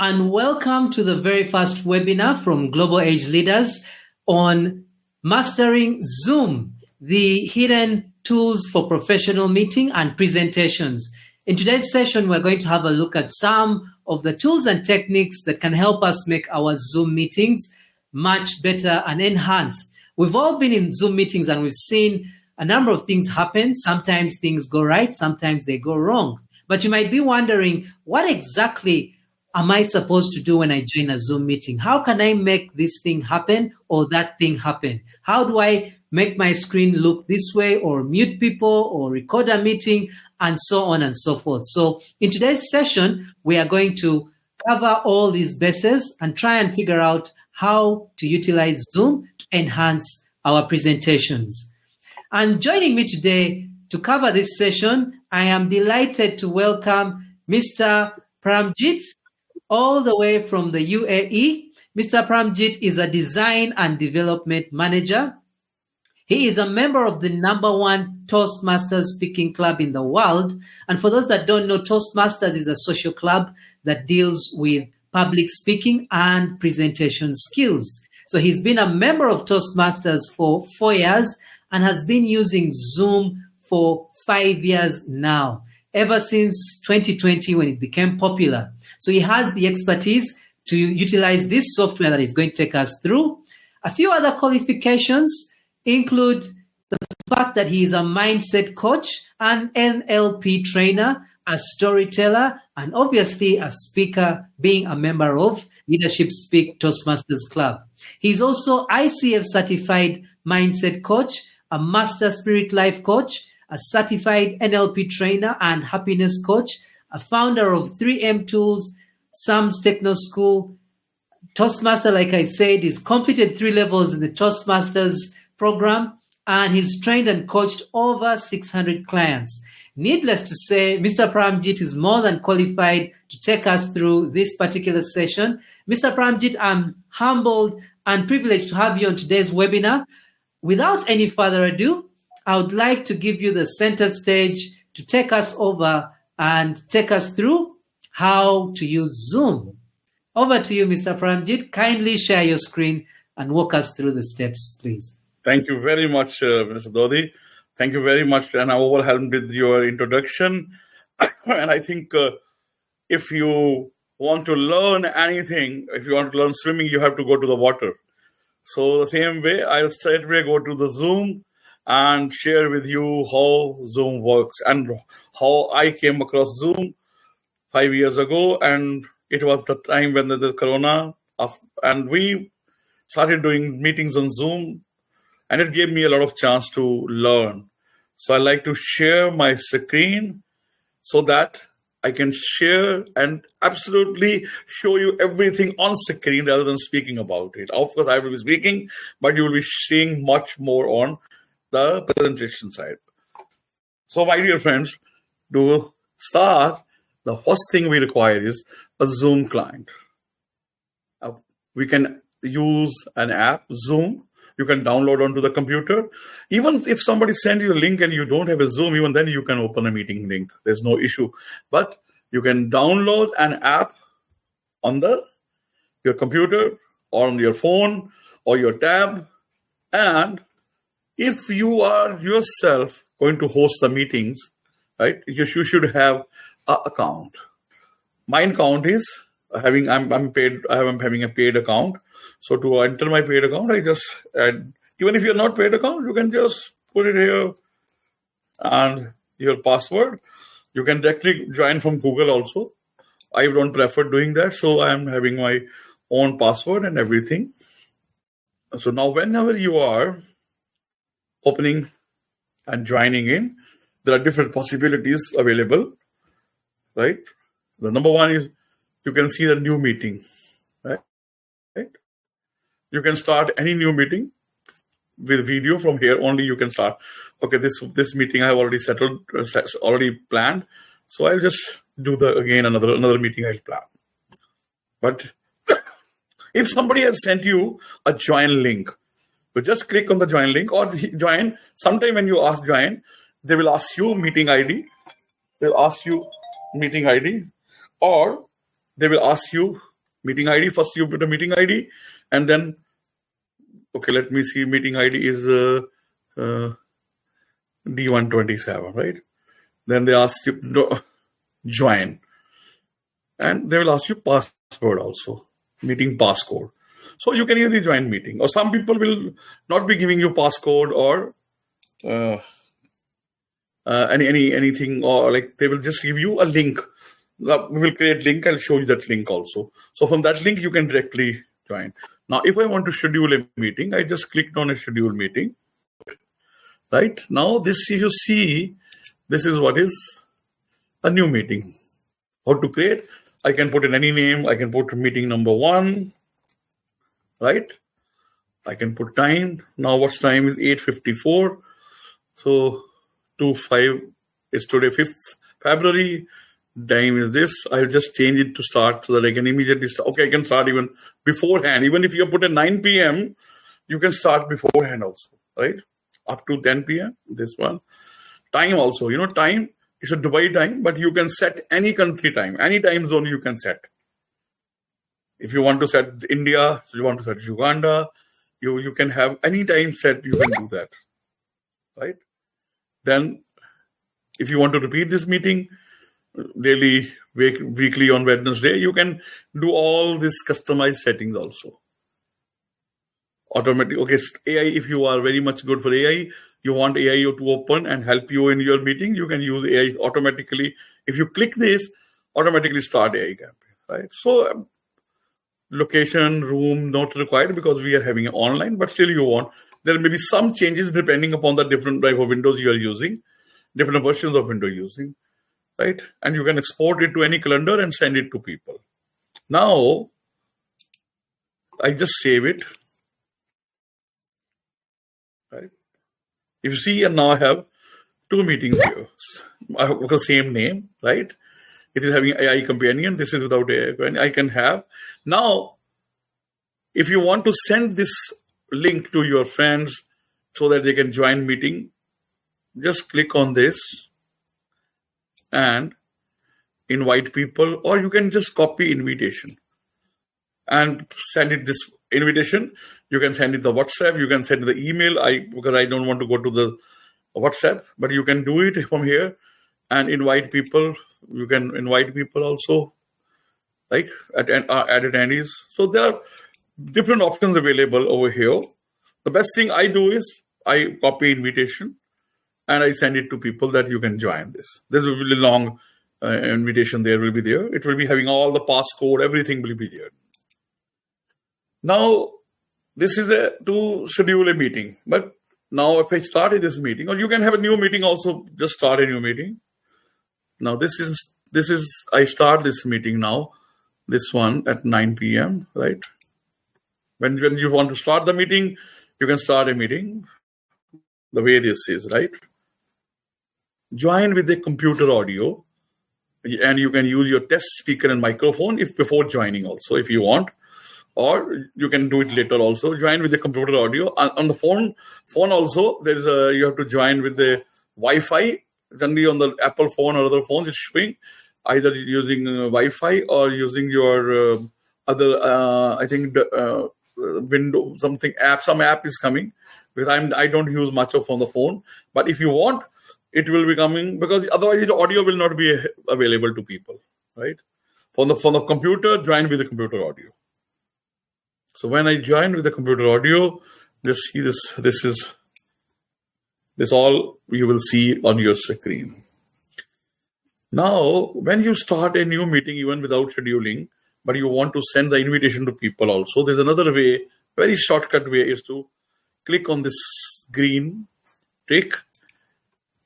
and welcome to the very first webinar from Global Age Leaders on Mastering Zoom, the hidden tools for professional meeting and presentations. In today's session, we're going to have a look at some of the tools and techniques that can help us make our Zoom meetings much better and enhanced. We've all been in Zoom meetings and we've seen a number of things happen. Sometimes things go right, sometimes they go wrong. But you might be wondering, what exactly am I supposed to do when I join a Zoom meeting? How can I make this thing happen or that thing happen? How do I make my screen look this way, or mute people, or record a meeting, and so on and so forth? So in today's session, we are going to cover all these bases and try and figure out how to utilize Zoom to enhance our presentations. And joining me today to cover this session, I am delighted to welcome Mr. Pramjit, all the way from the UAE. Mr. Pramjit is a design and development manager. He is a member of the #1 Toastmasters speaking club in the world. And for those that don't know, Toastmasters is a social club that deals with public speaking and presentation skills. So he's been a member of Toastmasters for 4 years and has been using Zoom for 5 years now, ever since 2020 when it became popular. So he has the expertise to utilize this software that he's going to take us through. A few other qualifications include the fact that he is a mindset coach, an NLP trainer, a storyteller, and obviously a speaker, being a member of Leadership Speak Toastmasters Club. He's also ICF certified mindset coach, a master spirit life coach, a certified NLP trainer and happiness coach, a founder of 3M Tools, Sam's Techno School. Toastmaster, like I said, he's completed 3 levels in the Toastmasters program, and he's trained and coached over 600 clients. Needless to say, Mr. Pramjit is more than qualified to take us through this particular session. Mr. Pramjit, I'm humbled and privileged to have you on today's webinar. Without any further ado, I would like to give you the center stage to take us over and take us through how to use Zoom. Over to you, Mr. Pramjit. Kindly share your screen and walk us through the steps, please. Thank you very much, Mr. Dodi. Thank you very much, and I'm overwhelmed with your introduction. And I think if you want to learn anything, if you want to learn swimming, you have to go to the water. So the same way, I'll straight away go to the Zoom and share with you how Zoom works and how I came across Zoom 5 years ago. And it was the time when the corona, and we started doing meetings on Zoom, and it gave me a lot of chance to learn. So I like to share my screen so that I can share and absolutely show you everything on screen rather than speaking about it. Of course, I will be speaking, but you will be seeing much more on the presentation side. So my dear friends, to start, the first thing we require is a Zoom client. We can use an app, Zoom. You can download onto the computer. Even if somebody sends you a link and you don't have a Zoom, even then you can open a meeting link. There's no issue. But you can download an app on your computer or on your phone or your tab. And if you are yourself going to host the meetings, right, you should have an account. My account is I'm paid. I'm having a paid account. So to enter my paid account, I just add, even if you're not paid account, you can just put it here and your password. You can directly join from Google also. I don't prefer doing that. So I'm having my own password and everything. So now whenever you are opening and joining in, there are different possibilities available, right? The number one is you can see the new meeting, right? You can start any new meeting with video from here. Only you can start. Okay, this meeting I have already settled, already planned. So I'll just do another meeting I'll plan. But if somebody has sent you a join link, you just click on the join link or join. Sometime when you ask join, they will ask you meeting ID. They'll ask you meeting ID, or they will ask you Meeting ID, first you put a meeting ID, and then, okay, let me see, meeting ID is D127, right? Then they ask you join, and they will ask you password also, meeting passcode. So you can easily join meeting, or some people will not be giving you passcode or anything, or like they will just give you a link. We will create link. I'll show you that link also. So from that link, you can directly join. Now, if I want to schedule a meeting, I just clicked on a schedule meeting. Right now, this you see, this is what is a new meeting. How to create? I can put in any name. I can put meeting number 1. Right? I can put time. Now, what's time is 8:54. So 2/5 is today, 5th February. Time is this. I'll just change it to start so that I can immediately start. Okay, I can start even beforehand. Even if you put a 9 p.m., you can start beforehand also, right? Up to 10 p.m. This one. Time also. Time is a Dubai time, but you can set any country time, any time zone you can set. If you want to set India, you want to set Uganda, you can have any time set, you can do that, right? Then, if you want to repeat this meeting daily, weekly on Wednesday, you can do all these customized settings also. Automatic. Okay, AI, if you are very much good for AI, you want AI to open and help you in your meeting, you can use AI automatically. If you click this, automatically start AI campaign, right? So, location, room, not required because we are having it online, but still you want. There may be some changes depending upon the different type of windows you are using, different versions of window using, right? And you can export it to any calendar and send it to people. Now, I just save it, right? If you see, and now I have 2 meetings here. I have the same name, right? It is having AI companion. This is without AI companion. I can have. Now, if you want to send this link to your friends so that they can join meeting, just click on this and invite people, or you can just copy invitation and send it this invitation. You can send it the WhatsApp. You can send the email. Because I don't want to go to the WhatsApp, but you can do it from here and invite people. You can invite people also, like add attendees. So there are different options available over here. The best thing I do is I copy invitation and I send it to people that you can join this. This will be a long invitation. There will be there. It will be having all the passcode. Everything will be there. Now, this is to schedule a meeting. But now, if I started this meeting, or you can have a new meeting also. Just start a new meeting. Now, this is I start this meeting now. This one at 9 p.m. Right? When you want to start the meeting, you can start a meeting the way this is, right? Join with the computer audio, and you can use your test speaker and microphone if before joining also, if you want, or you can do it later also. Join with the computer audio on the phone also. There is you have to join with the Wi-Fi. Generally on the Apple phone or other phones, it's showing either using Wi-Fi or using your other, I think, window, something app. Some app is coming because I don't use much on the phone. But if you want, it will be coming because otherwise the audio will not be available to people, right? On the computer, join with the computer audio. So when I join with the computer audio, just see this. This all you will see on your screen. Now, when you start a new meeting, even without scheduling, but you want to send the invitation to people also, there's another way, very shortcut way, is to click on this green tick.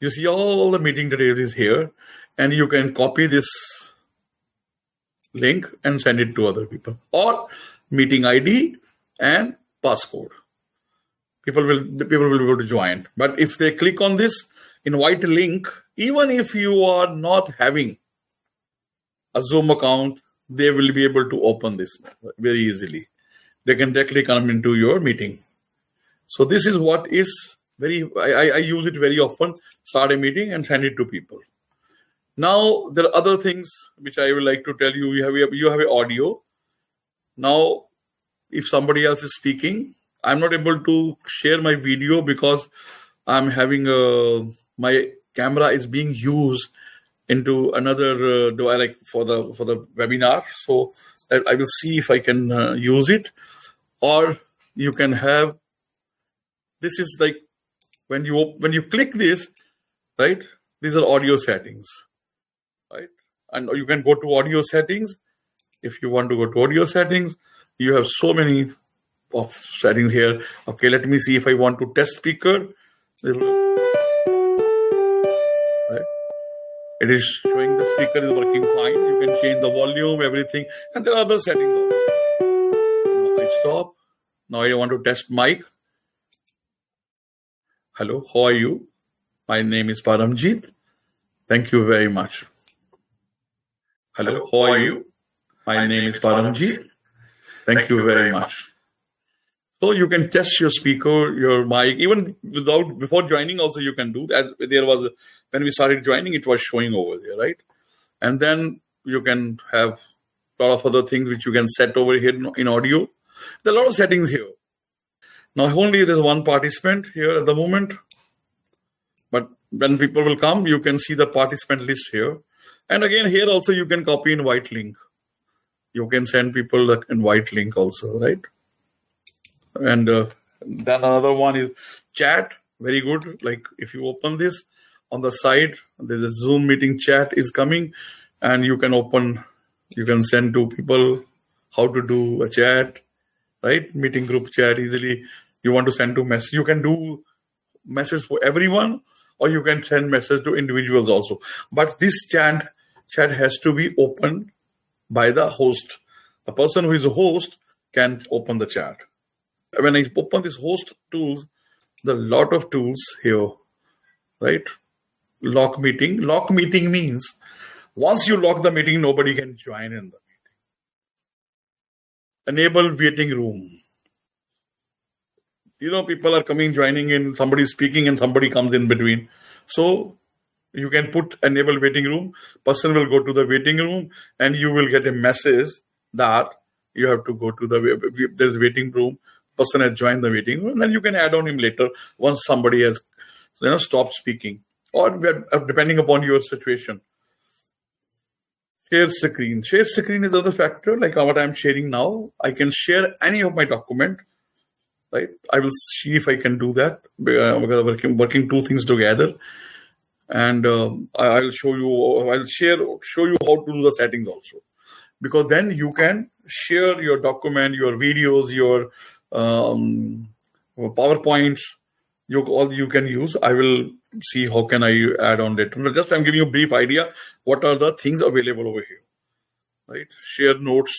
You see all the meeting details is here, and you can copy this link and send it to other people, or meeting ID and passcode. People will be able to join. But if they click on this invite link, even if you are not having a Zoom account, they will be able to open this very easily. They can directly come into your meeting. So this is what is I use it very often. Start a meeting and send it to people. Now there are other things which I would like to tell you. You have an audio. Now, if somebody else is speaking, I'm not able to share my video because I'm having my camera is being used into another like for the webinar. So I will see if I can use it, or you can have. This is like when you click this, right? These are audio settings, right? And you can go to audio settings. If you want to go to audio settings, you have so many of settings here. Okay, let me see if I want to test speaker. Right? It is showing the speaker is working fine. You can change the volume, everything, and there are other settings also. Now I stop. Now I want to test mic. Hello, how are you? My name is Paramjit. Thank you very much. Hello, how are you? My name is Paramjit. Thank you very much. So you can test your speaker, your mic, even before joining. Also, you can do that. There was when we started joining, it was showing over there, right? And then you can have a lot of other things which you can set over here in audio. There are a lot of settings here. Now only there's one participant here at the moment, but when people will come, you can see the participant list here. And again, here also you can copy invite link. You can send people the invite link also, right? And then another one is chat. Very good. Like if you open this on the side, there's a Zoom meeting chat is coming, and you can send to people how to do a chat, right? Meeting group chat easily. You want to send to message. You can do message for everyone, or you can send message to individuals also. But this chat has to be opened by the host. The person who is a host can open the chat. When I open this host tools, there are a lot of tools here, right? Lock meeting. Lock meeting means once you lock the meeting, nobody can join in the meeting. Enable waiting room. People are coming, joining in, somebody is speaking and somebody comes in between. So you can put enable waiting room. Person will go to the waiting room and you will get a message that you have to go to there's waiting room. Person has joined the waiting room, and then you can add on him later once somebody has stopped speaking, or depending upon your situation. Share screen. Share screen is another factor, like what I'm sharing now. I can share any of my document, right? I will see if I can do that because working two things together, and I'll show you. I'll show you how to do the settings also, because then you can share your document, your videos, your PowerPoints, all you can use. I will see how can I add on later. Just I'm giving you a brief idea what are the things available over here, right? Share notes,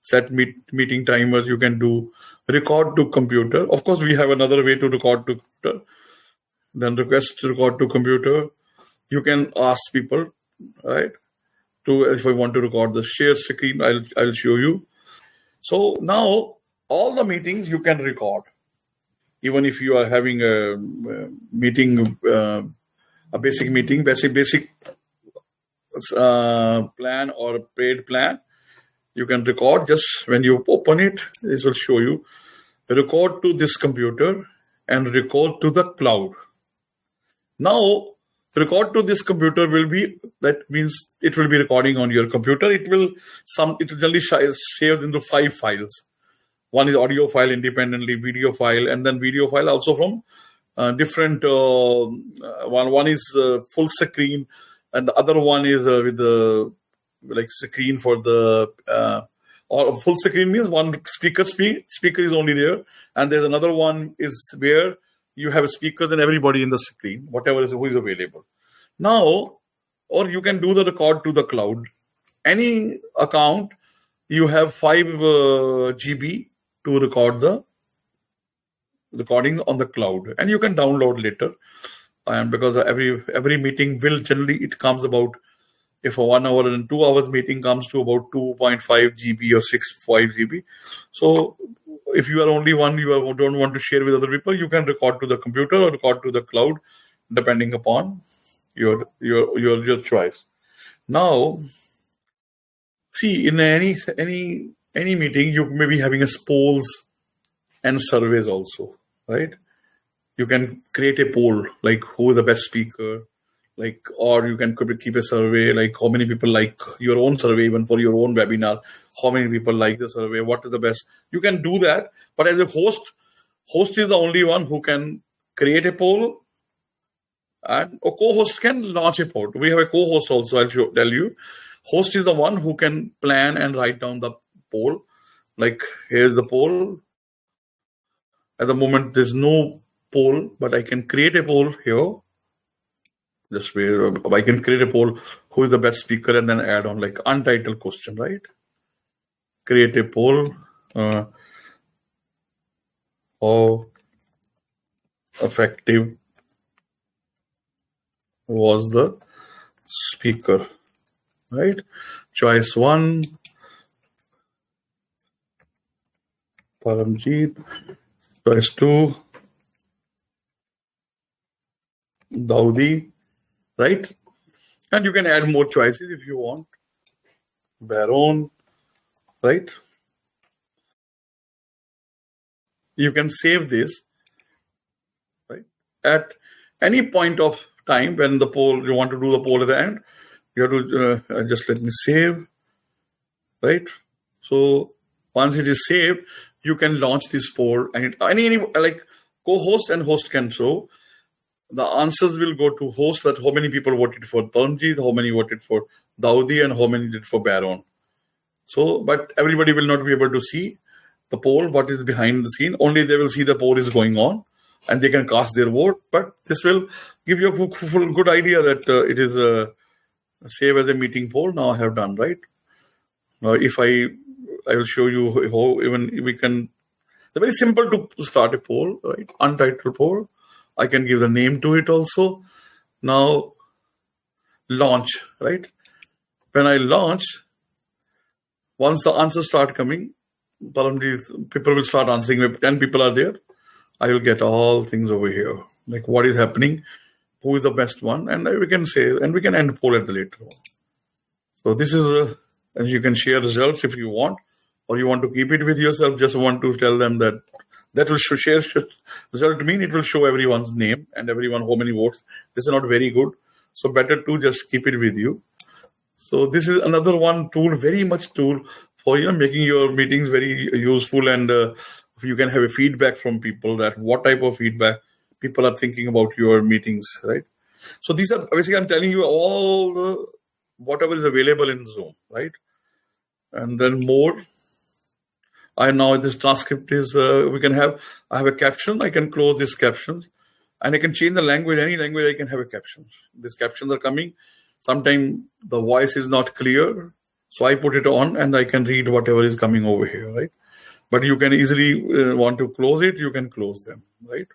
set meeting timers. You can do record to computer. Of course, we have another way to record to computer. Then request to record to computer. You can ask people, right? If I want to record the share screen, I'll show you. So now all the meetings you can record, even if you are having a meeting, a basic meeting, basic plan or a paid plan. You can record. Just when you open it, this will show you record to this computer and record to the cloud. Now, record to this computer that means it will be recording on your computer. It will generally save into 5 files. One is audio file independently, video file, and then video file also from different. One is full screen, and the other one is with the screen for the. Or full screen means one speaker is only there, and there's another one is where you have speakers and everybody in the screen, who is available. Now, or you can do the record to the cloud. Any account, you have 5 GB to record the recording on the cloud, and you can download later. And because every meeting will generally, it comes about, if a 1 hour and 2 hours meeting comes to about 2.5 GB or 6.5 GB. So if you are only one, don't want to share with other people, you can record to the computer or record to the cloud, depending upon your choice. Now, see, in any any meeting, you may be having a polls and surveys also, right? You can create a poll, like who is the best speaker, like, or you can keep a survey, like how many people like your own survey, even for your own webinar, how many people like the survey, what is the best. You can do that, but as a host is the only one who can create a poll, and a co-host can launch a poll. We have a co-host also, I'll tell you. Host is the one who can plan and write down the poll. Like, here's the poll. At the moment, there's no poll, but I can create a poll here. Just where I can create a poll, who is the best speaker, and then add on like untitled question, right? Create a poll. How effective was the speaker, right? Choice 1, Paramjeet. Choice 2, Daudi, right? And you can add more choices if you want. Baron, right? You can save this, right? At any point of time when the poll, you want to do the poll at the end, you have to just let me save, right? So once it is saved, you can launch this poll, and any like co-host and host can show. The answers will go to host, that how many people voted for Paramjeet, how many voted for Daudi, and how many did for Baron. So, but everybody will not be able to see the poll, what is behind the scene. Only they will see the poll is going on, and they can cast their vote. But this will give you a good idea that it is save as a meeting poll. Now I have done, right? Now, if I will show you how even we can. It's very simple to start a poll, right? Untitled poll. I can give the name to it also. Now, launch, right? When I launch, once the answers start coming, people will start answering. If 10 people are there, I will get all things over here. Like what is happening, who is the best one, and we can say, and we can end poll at the later on. So this is, and you can share results if you want, or you want to keep it with yourself, just want to tell them that will share result mean it will show everyone's name and everyone how many votes. This is not very good. So better to just keep it with you. So this is another one tool, very much tool for making your meetings very useful, and you can have a feedback from people that what type of feedback people are thinking about your meetings, right? So these are basically, I'm telling you all the whatever is available in Zoom, right? And then more. I now this transcript is we can have. I have a caption. I can close this caption, and I can change the language. Any language I can have a caption. These captions are coming. Sometimes the voice is not clear, so I put it on and I can read whatever is coming over here, right? But you can easily want to close it. You can close them, right?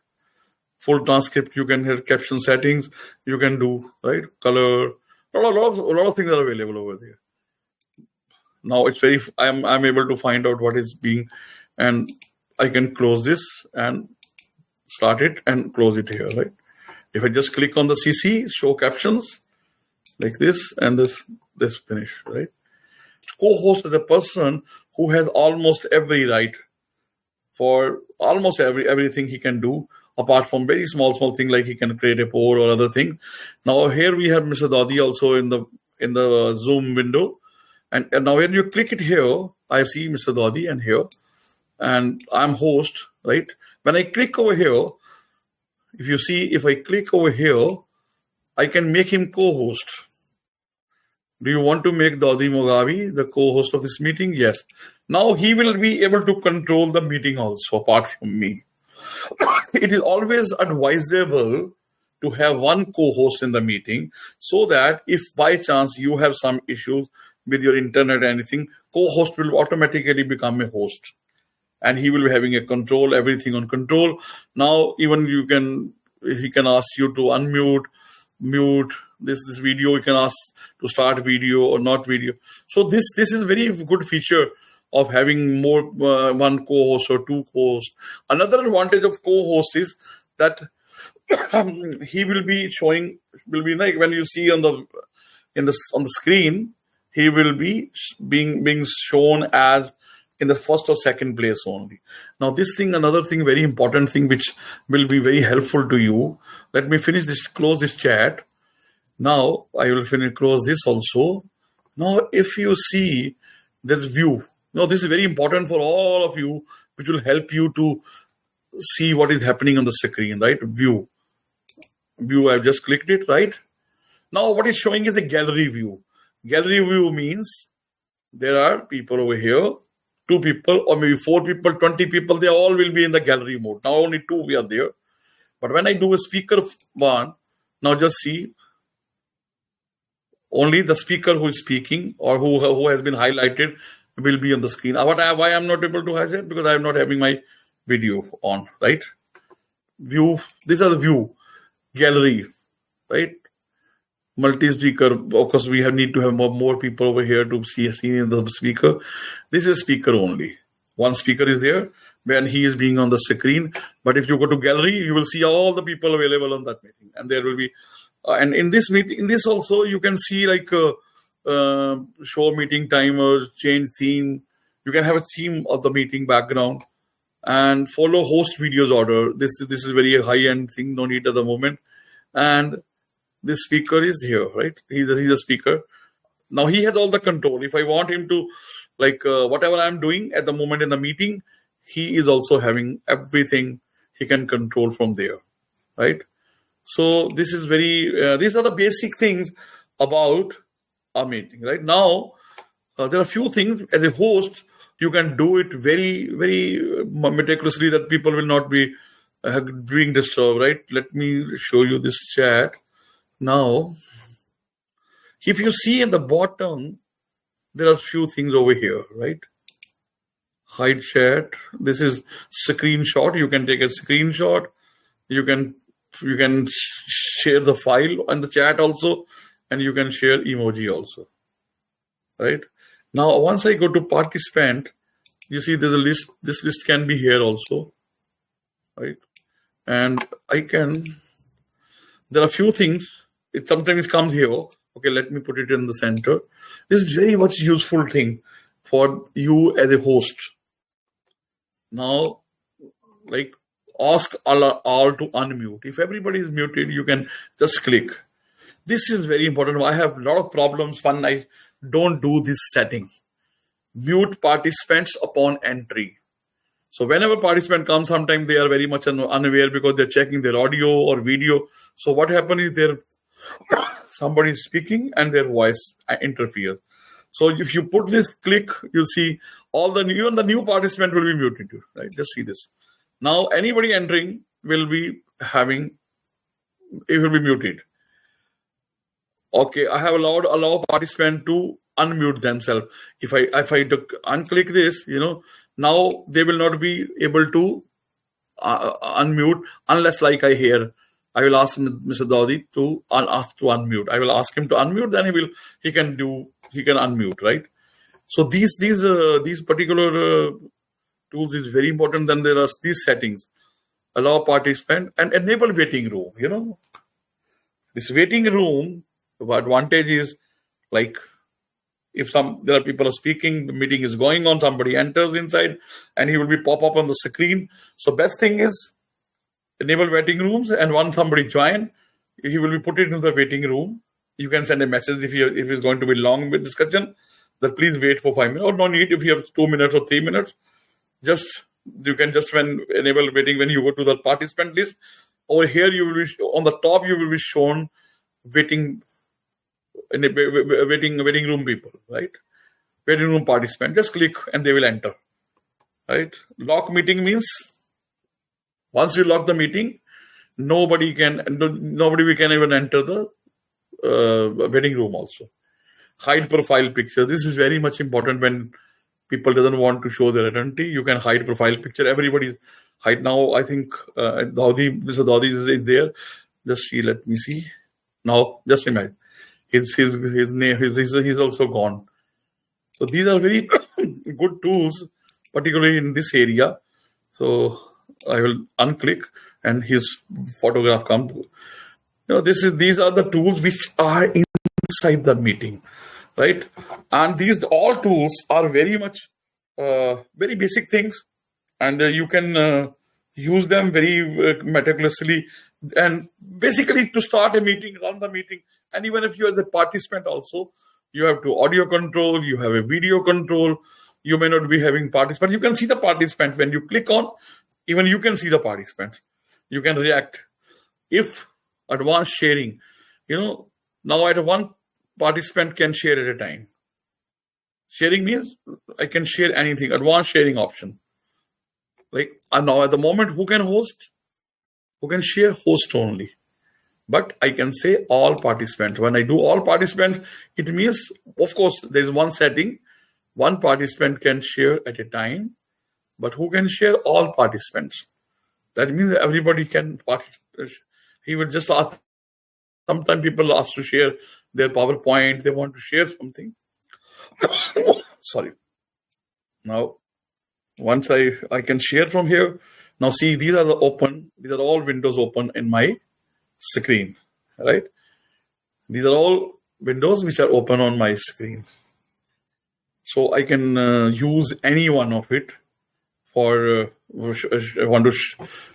Full transcript. You can have caption settings. You can do right color. A lot of things are available over there. Now it's very. I'm able to find out what is being, and I can close this and start it and close it here, right? If I just click on the CC, show captions, like this, and this finish, right? Co-host is a person who has almost every right for almost everything he can do, apart from very small thing like he can create a poll or other thing. Now here we have Mr. Daudi also in the Zoom window. And now when you click it here, I see Mr. Daudi and here, and I'm host, right? When I click over here, if you see, if I click over here, I can make him co-host. Do you want to make Daudi Mogavi the co-host of this meeting? Yes. Now he will be able to control the meeting also, apart from me. It is always advisable to have one co-host in the meeting, so that if by chance you have some issues with your internet or anything, co-host will automatically become a host, and he will be having a control, everything on control. Now even he can ask you to mute this video. You can ask to start video or not video. So this is a very good feature of having more one co-host or two co-hosts. Another advantage of co-host is that he will be like when you see on the screen, he will be being shown as in the first or second place only. Now this thing, another thing, very important thing, which will be very helpful to you. Let me finish this, close this chat. Now I will close this also. Now if you see this view, now this is very important for all of you, which will help you to see what is happening on the screen, right? View, I've just clicked it, right? Now what it's showing is a gallery view. Gallery view means there are people over here, 2 people or maybe 4 people, 20 people, they all will be in the gallery mode. Now only 2 we are there. But when I do a speaker one, now just see, only the speaker who is speaking or who has been highlighted will be on the screen. Why I'm not able to highlight? Because I'm not having my video on, right? View, these are the view, gallery, right? Multi-speaker, of course, we need to have more people over here to see the speaker. This is speaker only. One speaker is there when he is being on the screen. But if you go to gallery, you will see all the people available on that meeting. And there will be, and in this meeting, in this also, you can see like show meeting timers, change theme. You can have a theme of the meeting background and follow host videos order. This is very high-end thing, no need at the moment. And this speaker is here, right? He's a speaker. Now he has all the control. If I want him to, like whatever I'm doing at the moment in the meeting, he is also having everything he can control from there, right? So this is very, these are the basic things about a meeting, right? Now, there are a few things as a host, you can do it very, very meticulously that people will not be being disturbed, right? Let me show you this chat. Now, if you see in the bottom, there are a few things over here, right? Hide chat. This is screenshot. You can take a screenshot. You can share the file and the chat also, and you can share emoji also, right? Now, once I go to participant, you see there's a list. This list can be here also, right? And there are a few things. Sometimes it comes here. Okay, let me put it in the center. This is very much useful thing for you as a host. Now, like ask all to unmute. If everybody is muted, you can just click. This is very important. I have a lot of problems when I don't do this setting. Mute participants upon entry. So whenever participant comes, sometimes they are very much unaware because they're checking their audio or video. So what happens is somebody is speaking and their voice interferes. So if you put this click, you see even the new participant will be muted, right? Just see this. Now anybody entering will be muted. Okay, I have allow participant to unmute themselves. If I unclick this, now they will not be able to unmute unless, like I will ask Mr. Dawdi to unmute. I will ask him to unmute, then he can unmute, right? So these particular tools is very important. Then there are these settings: allow participant and enable waiting room. This waiting room, the advantage is like if there are people are speaking, the meeting is going on, somebody enters inside, and he will be pop up on the screen. So best thing is enable waiting rooms, and once somebody join, he will be put into the waiting room. You can send a message if it's going to be long with discussion, that please wait for 5 minutes, or no need if you have 2 minutes or 3 minutes. When enable waiting, when you go to the participant list, over here you will be on the top, you will be shown waiting room people, right? Waiting room participant. Just click and they will enter, right? Lock meeting means once you lock the meeting, nobody we can even enter the waiting room also. Hide profile picture. This is very much important when people doesn't want to show their identity. You can hide profile picture. Everybody's hide now. I think Mr. Dawdi is there. Just see. Let me see. Now, just imagine his name. He's also gone. So these are very good tools, particularly in this area. So I will unclick and his photograph comes. These are the tools which are inside the meeting, right? And these all tools are very much very basic things, and you can use them very meticulously. And basically, to start a meeting, run the meeting, and even if you are the participant also, you have to audio control, you have a video control. You may not be having participant. You can see the participant when you click on. Even you can see the participant. You can react. If advanced sharing, now at one participant can share at a time. Sharing means I can share anything. Advanced sharing option. Like now at the moment, who can host? Who can share? Host only. But I can say all participants. When I do all participants, it means, of course, there's one setting. One participant can share at a time. But who can share? All participants. That means everybody can participate. He will just ask. Sometimes people ask to share their PowerPoint. They want to share something. Sorry. Now, once I can share from here. Now see, these are all windows open in my screen, right? These are all windows which are open on my screen. So I can use any one of it for I want to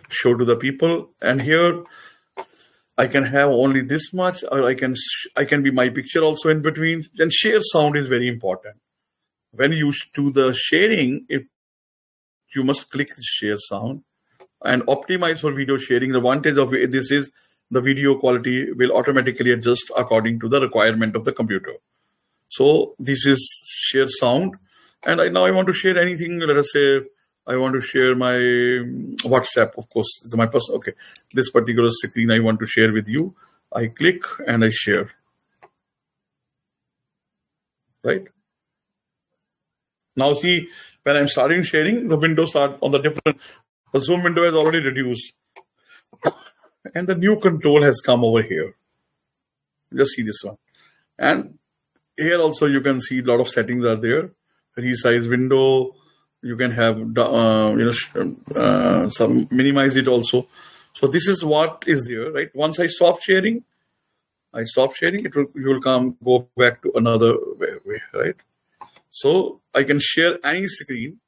show to the people. And here I can have only this much, or I can be my picture also in between. Then share sound is very important. When you do the sharing, you must click share sound and optimize for video sharing. The advantage of this is the video quality will automatically adjust according to the requirement of the computer. So this is share sound. And now I want to share anything. Let us say I want to share my WhatsApp. Of course, this is my personal. Okay, this particular screen I want to share with you. I click and I share. Right? Now see, when I'm starting sharing, the windows start on the different. The zoom window has already reduced. And the new control has come over here. Just see this one. And here also you can see a lot of settings are there. Resize window. You can have some minimize it also. So this is what is there, right? Once I stop sharing, you will go back to another way, right? So I can share any screen.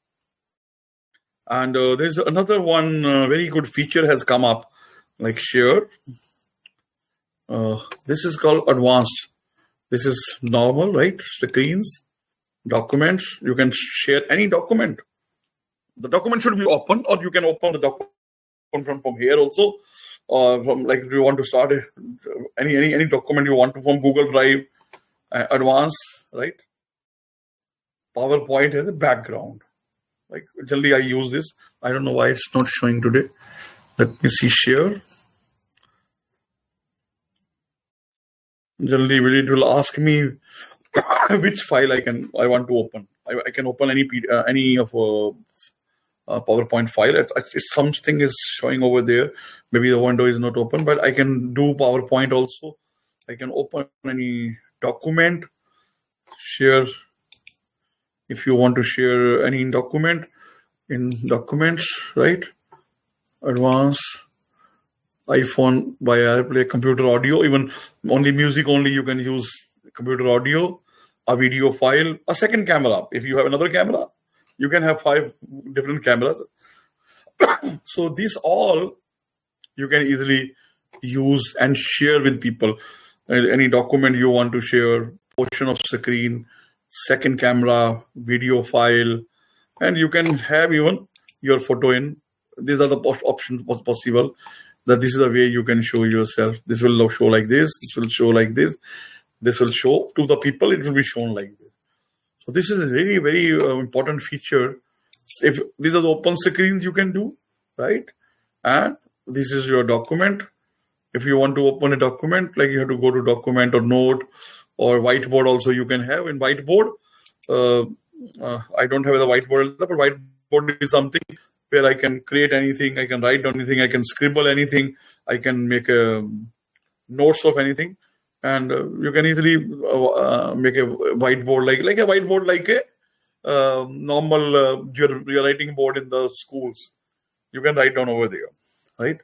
And there's another one very good feature has come up, like share. This is called advanced. This is normal, right? Screens, documents. You can share any document. The document should be open, or you can open the document from here also. From like if you want to start any document you want to from Google Drive, advanced, right? PowerPoint has a background. Like generally I use this. I don't know why it's not showing today. Let me see share. Generally it will ask me which file I want to open. I can open any of a PowerPoint file. If something is showing over there, maybe the window is not open, but I can do PowerPoint also. I can open any document, share. If you want to share any document in documents, right? Advanced iPhone by AirPlay, computer audio, even only music only you can use computer audio, a video file, a second camera. If you have another camera, you can have 5 different cameras. So these all you can easily use and share with people. Any document you want to share, portion of screen, second camera, video file, and you can have even your photo in. These are the options possible. That this is the way you can show yourself. This will show like this. This will show like this. This will show to the people. It will be shown like this. So this is a very, very important feature. If these are the open screens you can do, right? And this is your document. If you want to open a document, like you have to go to document or note or whiteboard also you can have. In whiteboard, I don't have the whiteboard, but whiteboard is something where I can create anything, I can write anything, I can scribble anything, I can make notes of anything, and you can easily make a whiteboard like a whiteboard like a normal your writing board in the schools. You can write down over there, right?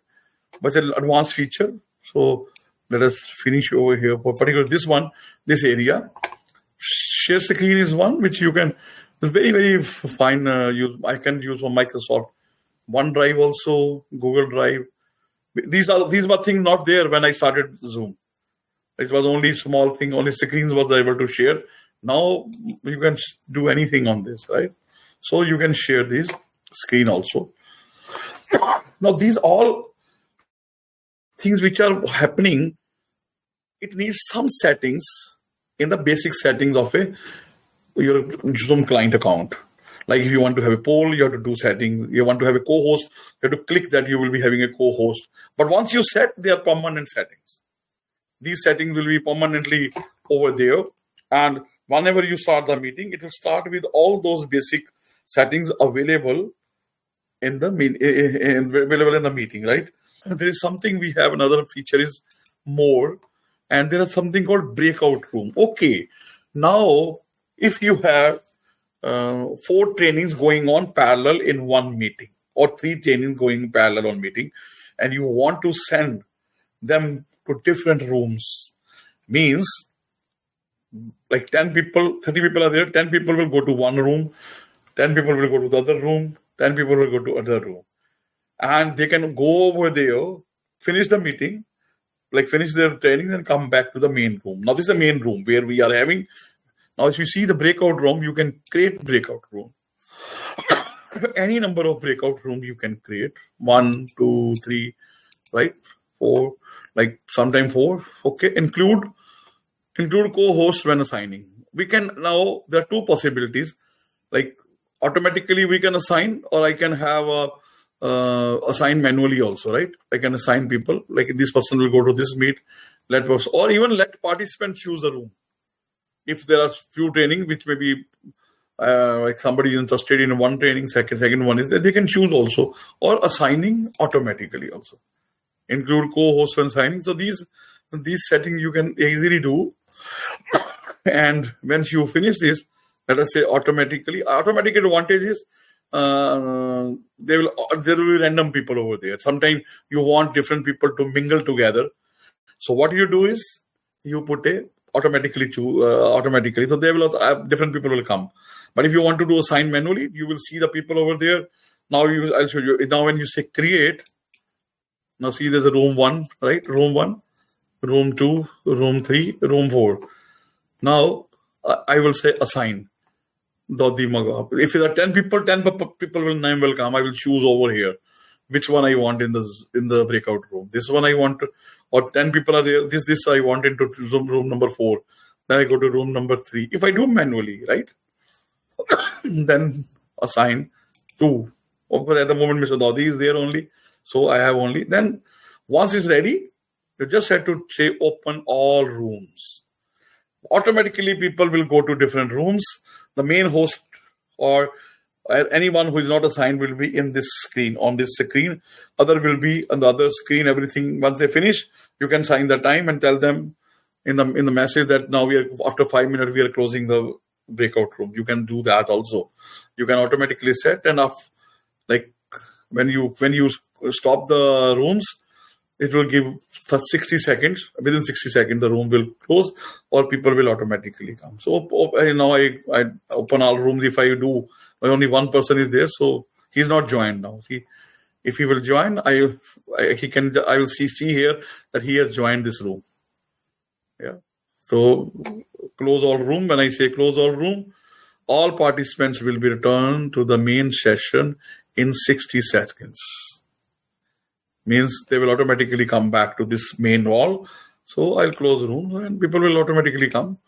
But it's an advanced feature. So let us finish over here for particular this area. Share screen is one which you can It's very, very fine. I can use for Microsoft OneDrive also, Google Drive. These were things not there when I started Zoom. It was only small thing, only screens was able to share. Now you can do anything on this, right? So you can share this screen also. Now these all things which are happening, it needs some settings in the basic settings of your Zoom client account. Like if you want to have a poll, you have to do settings. You want to have a co-host, you have to click that you will be having a co-host. But once you set, they are permanent settings. These settings will be permanently over there. And whenever you start the meeting, it will start with all those basic settings available in the meeting, right? There is something we have, another feature is more, and there is something called breakout room. Okay, now if you have 4 trainings going on parallel in one meeting, or 3 trainings going parallel on meeting, and you want to send them to different rooms, means like 10 people, 30 people are there, 10 people will go to one room, 10 people will go to the other room, 10 people will go to other room. And they can go over there, finish the meeting, like finish their training and come back to the main room. Now this is the main room where we are having. Now if you see the breakout room, you can create breakout room. Any number of breakout room you can create. 1, 2, 3, right? 4, like sometime 4. Okay, include co-hosts when assigning. We can now, there are 2 possibilities. Like automatically we can assign, or I can have assign manually also, right? I can assign people, like this person will go to this meet, or even let participants choose a room. If there are few training which may be like somebody is interested in one training, second one is that they can choose also, or assigning automatically also. Include co-host when assigning. So these settings you can easily do. And once you finish this, let us say automatic advantage is there will be random people over there. Sometimes you want different people to mingle together. So what you do is you put automatically. So they will also different people will come. But if you want to do assign manually, you will see the people over there. Now I'll show you. Now when you say create, now see there's a room 1, right? Room 1, room 2, room 3, room 4. Now I will say assign. If there are 10 people, 10 people will come. I will choose over here which one I want in the breakout room. This one I want, or 10 people are there. This I want into room number 4. Then I go to room number 3. If I do manually, right, then assign 2. Because at the moment Mr. Dodi is there only, so I have only. Then once it's ready, you just have to say open all rooms. Automatically people will go to different rooms. The main host or anyone who is not assigned will be in this screen, on this screen. Other will be on the other screen. Everything, once they finish, you can sign the time and tell them in the message that now after 5 minutes we are closing the breakout room. You can do that also. You can automatically set enough, like when you stop the rooms, it will give 60 seconds. Within 60 seconds, the room will close or people will automatically come. So now I open all rooms. If I do, only one person is there, so he's not joined now. See, if he will join, I will see here that he has joined this room. Yeah. So close all room. When I say close all room, all participants will be returned to the main session in 60 seconds. Means they will automatically come back to this main wall. So I'll close room and people will automatically come,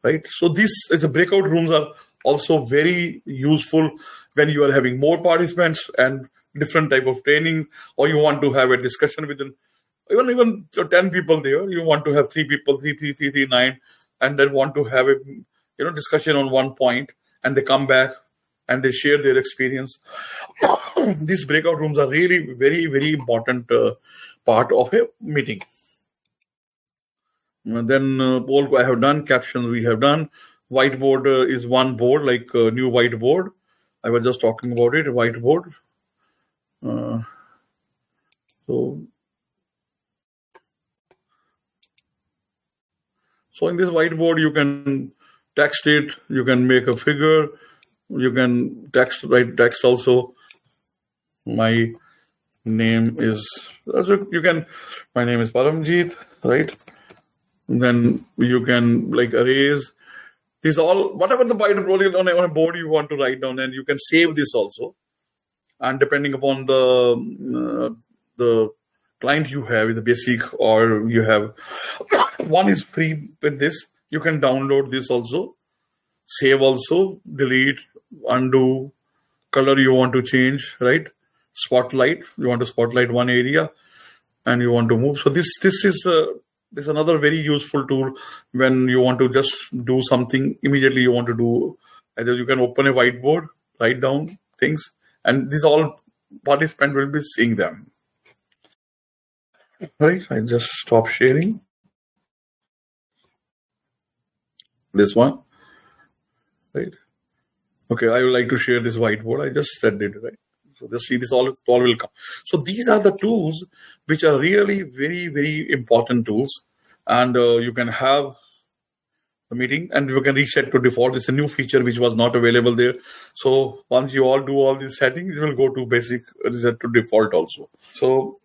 right? So the breakout rooms are also very useful when you are having more participants and different type of training, or you want to have a discussion within even 10 people there. You want to have 3 people, 3, 9, and then want to have a discussion on one point, and they come back and they share their experience. These breakout rooms are really very, very important part of a meeting. And then poll I have done, captions we have done. Whiteboard is one board, like new whiteboard. I was just talking about it, whiteboard. So in this whiteboard, you can text it, you can make a figure, You can write text also. My name is, my name is Paramjeet, right? Then you can like erase this all, whatever the whiteboard on a board you want to write down, and you can save this also. And depending upon the client you have, the basic, or you have one is free with this, you can download this also, save also, delete, undo, color you want to change, right? Spotlight, you want to spotlight one area and you want to move. So this is another very useful tool when you want to just do something immediately. You want to do, either you can open a whiteboard, write down things, and these all participant will be seeing them. Right, I just stop sharing this one, right? Okay, I would like to share this whiteboard. I just said it, right? So just see this all will come. So these are the tools which are really very, very important tools, and you can have the meeting and you can reset to default. It's a new feature which was not available there. So once you all do all these settings, it will go to basic, reset to default also. So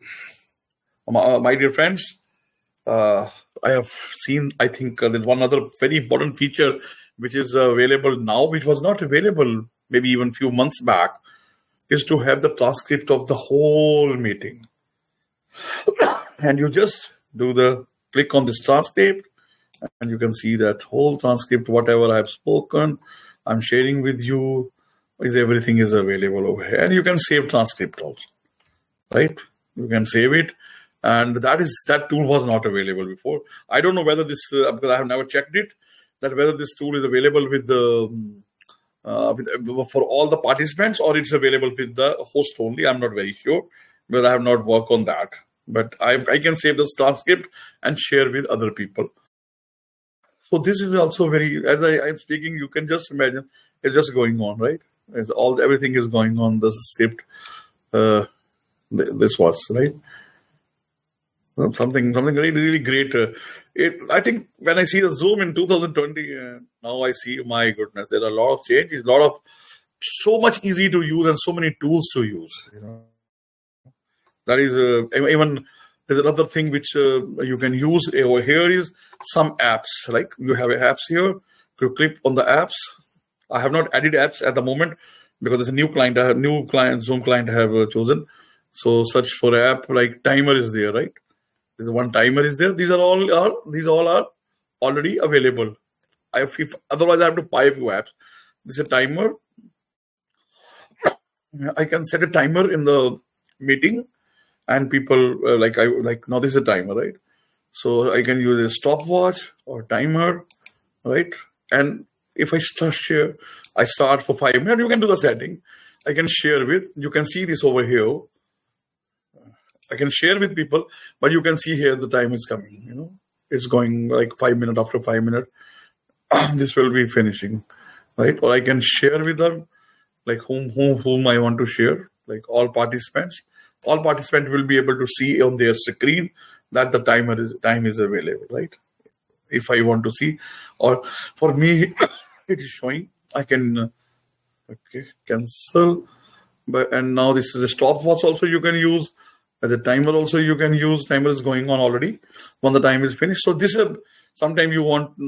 my dear friends, I have seen, I think there's one other very important feature which is available now, which was not available maybe even few months back, is to have the transcript of the whole meeting. And you just click on this transcript, and you can see that whole transcript, whatever I've spoken, I'm sharing with you, everything is available over here. And you can save transcript also, right? You can save it. And that tool was not available before. I don't know whether this, because I have never checked it, that whether this tool is available with for all the participants, or it's available with the host only. I'm not very sure, because I have not worked on that. But I can save this transcript and share with other people. So this is also very, as I'm speaking, you can just imagine it's just going on, right? Everything is going on the script. This was, right? Something really, really great. I think when I see the Zoom in 2020, now I see, my goodness, there are a lot of changes, so much easy to use and so many tools to use. That is even there's another thing which you can use over here is some apps. Like you have apps here. You click on the apps. I have not added apps at the moment because there's a new client, Zoom client I have chosen. So search for app, like timer is there, right? There's one timer is there. These all are already available. Otherwise I have to buy a few apps. This is a timer. I can set a timer in the meeting, and people now this is a timer, right? So I can use a stopwatch or timer, right? And if I start for 5 minutes. You can do the setting. I can share you can see this over here. I can share with people, but you can see here the time is coming. It's going like 5 minutes. After 5 minutes, this will be finishing, right? Or I can share with them, like whom I want to share, like all participants. All participants will be able to see on their screen that the time is available, right? If I want to see, or for me, it is showing. I can cancel, and now this is a stopwatch. Also, you can use. As a timer also you can use. Timer is going on already when the time is finished. So this is sometimes you want to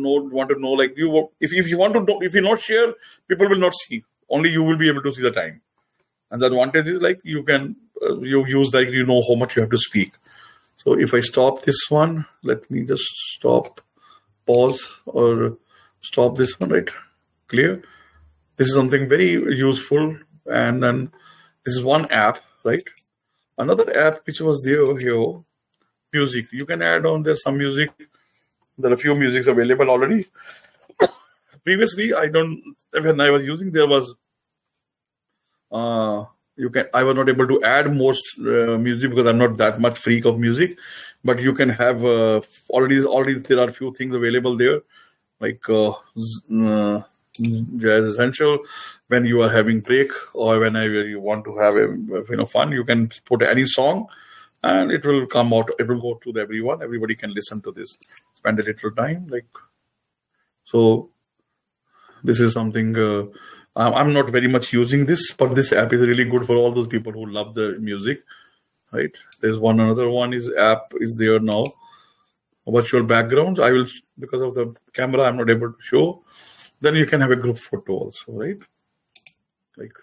know like if you want to know, if you not share, people will not see. Only you will be able to see the time. And the advantage is like you can you use like how much you have to speak. So if I stop this one, let me just pause or stop this one, right? Clear. This is something very useful. And then this is one app, right? Another app which was there here, music. You can add on there some music. There are a few musics available already. Previously, when I was using, there was I was not able to add more music because I'm not that much freak of music. But you can have already there are a few things available there, like Jazz Essential. When you are having break or whenever you want to have fun, you can put any song and it will come out. It will go to everyone. Everybody can listen to this. Spend a little time, so this is something I'm not very much using this, but this app is really good for all those people who love the music, right? There's another one is app is there now. Virtual backgrounds. I will, because of the camera, I'm not able to show. Then you can have a group photo also, right? Like,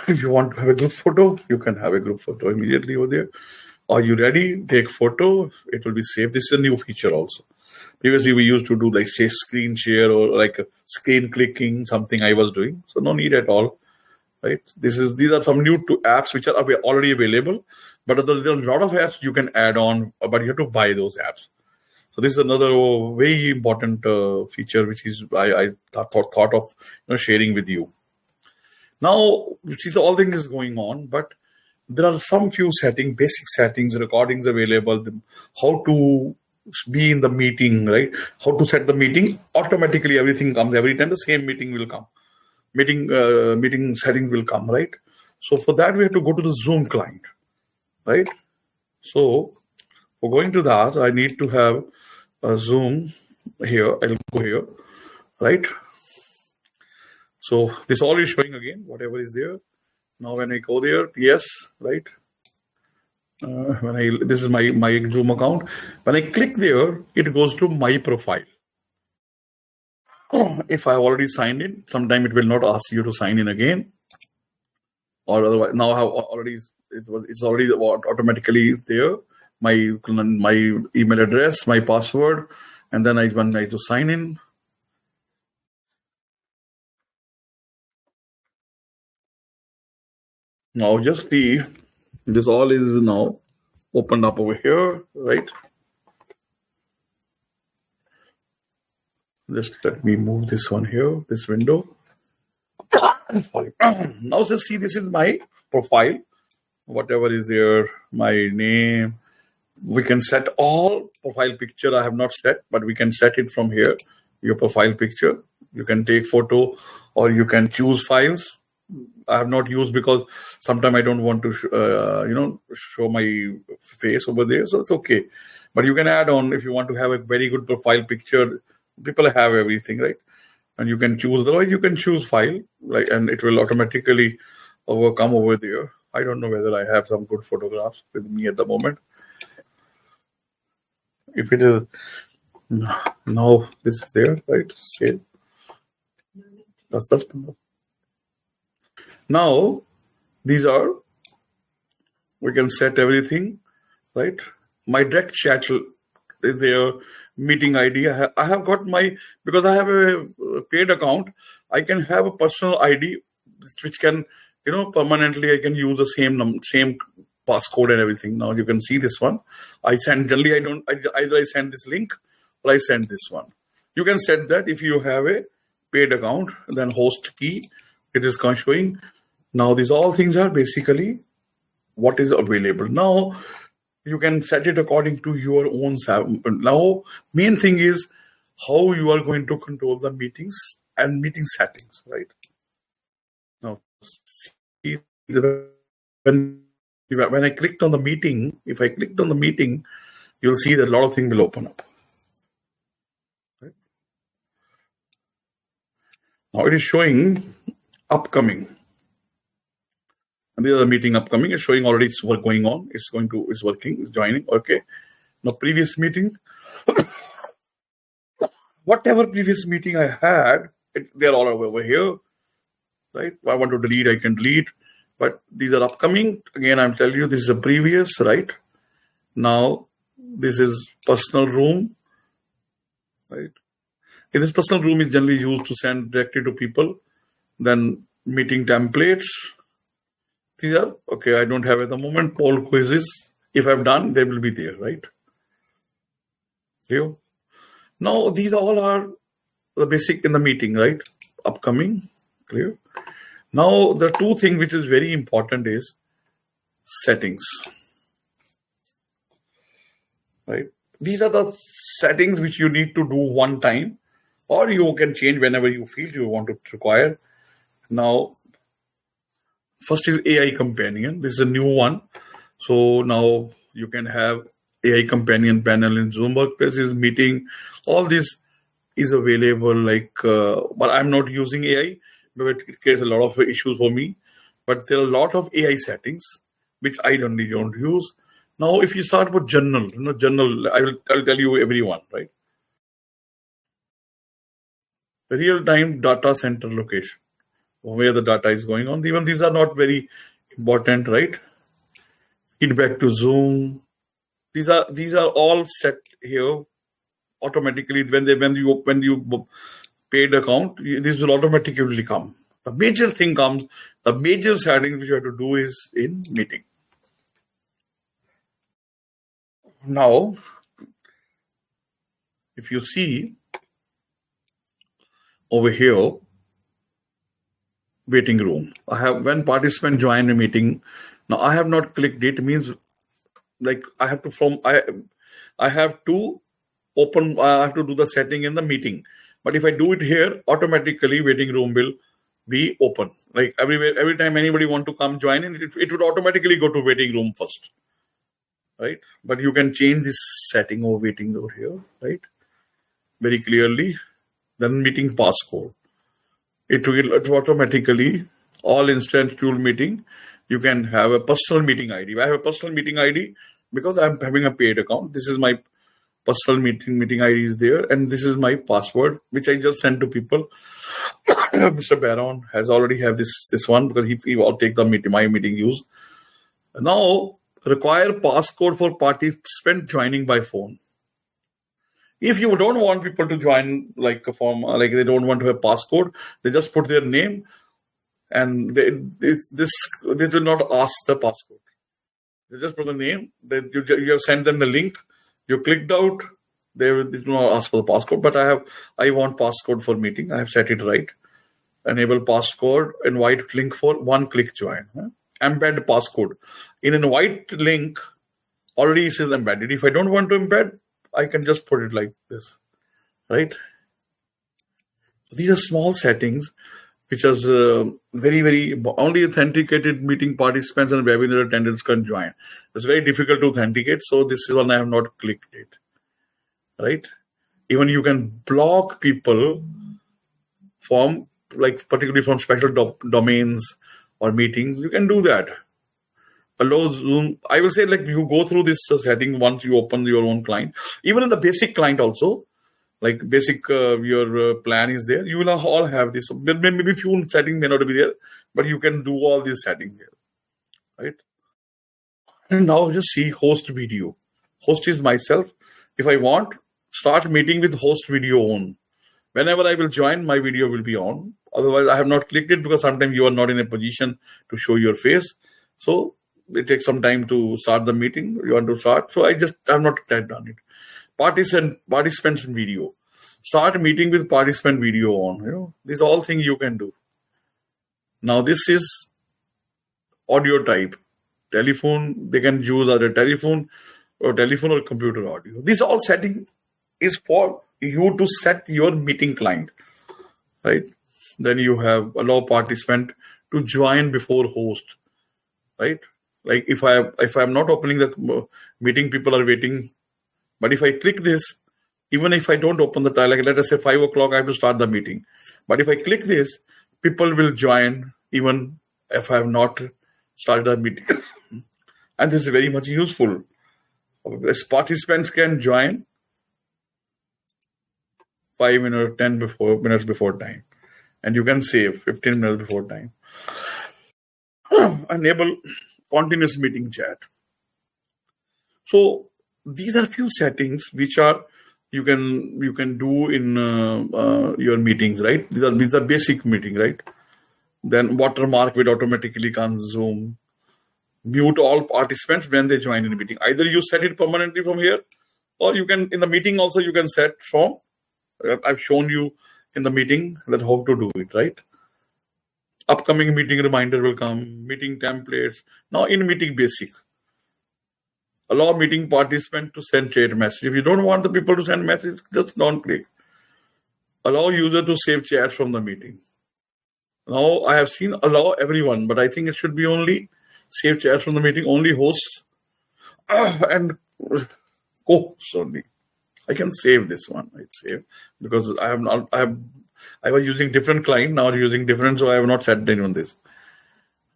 if you want to have a group photo, you can have a group photo immediately over there. Are you ready? Take photo. It will be saved. This is a new feature also. Previously, we used to do like say screen share or like screen clicking, something I was doing. So no need at all, right? These are some new apps which are already available, but there are a lot of apps you can add on, but you have to buy those apps. So this is another very important feature which is I thought of sharing with you. Now, see, all things is going on, but there are some few settings, basic settings, recordings available, how to be in the meeting, right? How to set the meeting. Automatically, everything comes every time. The same meeting will come. Meeting settings will come, right? So for that, we have to go to the Zoom client, right? So for going to that, I need to have a Zoom here. I'll go here, right? So this all is showing again, whatever is there. Now when I go there, yes, right? This is my Zoom account. When I click there, it goes to my profile. If I already signed in, sometime it will not ask you to sign in again, or otherwise. Now it's already automatically there. My email address, my password, and then when I to sign in. Now just see, this all is now opened up over here, right? Just let me move this one here, this window. Sorry. Now just see, this is my profile. Whatever is there, my name. We can set all profile picture. I have not set, but we can set it from here. Your profile picture. You can take photo, or you can choose files. I have not used because sometimes I don't want to, show my face over there. So it's okay. But you can add on if you want to have a very good profile picture. People have everything, right? And you can choose. Otherwise, you can choose file, right? And it will automatically come over there. I don't know whether I have some good photographs with me at the moment. If it is, no, this is there, right? Save. That's now, these are, we can set everything, right? My direct chat is there, meeting ID. I have got because I have a paid account, I can have a personal ID, which can, permanently I can use the same passcode and everything. Now you can see this one. Generally either I send this link or I send this one. You can set that if you have a paid account, then host key, it is showing. Now, these all things are basically what is available. Now, you can set it according to your own. Now, main thing is how you are going to control the meetings and meeting settings, right? Now, see, when I clicked on the meeting, if I clicked on the meeting, you'll see that a lot of things will open up. Right? Now, it is showing upcoming. And these are the meeting upcoming. It's showing already it's work going on. It's working. It's joining. Okay. Now previous meeting, whatever previous meeting I had, they're all over here, right? I want to delete, I can delete. But these are upcoming. Again, I'm telling you, this is a previous, right? Now this is personal room, right? In this personal room is generally used to send directly to people. Then meeting templates. These are, okay, I don't have at the moment. Poll quizzes. If I've done, they will be there, right? Clear? Now, these all are the basic in the meeting, right? Upcoming. Clear? Now, the two things which is very important is settings. Right? These are the settings which you need to do one time, or you can change whenever you feel you want to require. Now, first is AI companion. This is a new one. So now you can have AI companion panel in Zoom Workplaces, meeting. All this is available. But I'm not using AI. It creates a lot of issues for me. But there are a lot of AI settings which I don't use. Now, if you start with journal, I'll tell you everyone, right? Real-time data center location, where the data is going on. Even these are not very important, right? Feedback to Zoom. These are all set here automatically. When you paid account, this will automatically come. The major thing comes. The major setting which you have to do is in meeting. Now, if you see over here, waiting room. I have when participant join a meeting. Now I have not clicked it. Means like I have to I have to open. I have to do the setting in the meeting. But if I do it here, automatically waiting room will be open. Like every time anybody want to come join in, it would automatically go to waiting room first. Right? But you can change this setting over waiting over here, right? Very clearly. Then meeting passcode. It will automatically, all instant tool meeting, you can have a personal meeting ID. I have a personal meeting ID because I'm having a paid account. This is my personal meeting ID is there, and this is my password, which I just sent to people. Mr. Baron has already have this one because he will take the my meeting use. Now, require passcode for participant joining by phone. If you don't want people to join like a form, like they don't want to have passcode, they just put their name, and they will not ask the passcode. They just put the name. You have sent them the link. You clicked out. They do not ask for the passcode. But I want passcode for meeting. I have set it right. Enable passcode. Invite link for one-click join. Embed passcode. In an invite link, already it says embedded. If I don't want to embed, I can just put it like this, right? These are small settings, which is very, very only authenticated meeting participants and webinar attendants can join. It's very difficult to authenticate, so this is one I have not clicked it, right? Even you can block people from, like particularly from special domains or meetings. You can do that. Allow Zoom. I will say like you go through this setting once you open your own client. Even in the basic client also, like basic your plan is there. You will all have this. Maybe few setting may not be there, but you can do all these settings here, right? And now just see host video. Host is myself. If I want, start meeting with host video on. Whenever I will join, my video will be on. Otherwise, I have not clicked it because sometimes you are not in a position to show your face. So it takes some time to start the meeting. You want to start. So I have not done it. Participants video. Start meeting with participant video on. These all things you can do. Now this is audio type. Telephone, they can use either telephone or computer audio. This all setting is for you to set your meeting client. Right? Then you have allow participant to join before host. Right? Like if I'm not opening the meeting, people are waiting. But if I click this, even if I don't open the time, like let us say 5 o'clock, I have to start the meeting. But if I click this, people will join even if I have not started the meeting. And this is very much useful. As participants can join 5 minutes, 10 minutes before time. And you can save 15 minutes before time. Enable continuous meeting chat. So these are few settings which are you can do in your meetings, right? These are basic meeting, right? Then watermark will automatically consume. Mute all participants when they join in a meeting. Either you set it permanently from here, or you can in the meeting also you can set from. I've shown you in the meeting that how to do it, right? Upcoming meeting reminder will come, meeting templates. Now in meeting basic. Allow meeting participant to send chat message. If you don't want the people to send message, just don't click. Allow user to save chat from the meeting. Now I have seen allow everyone, but I think it should be only save chat from the meeting, only hosts and co-hosts only. I can save this one. I save because I have I was using different client, now I'm using different, so I have not set anyone this.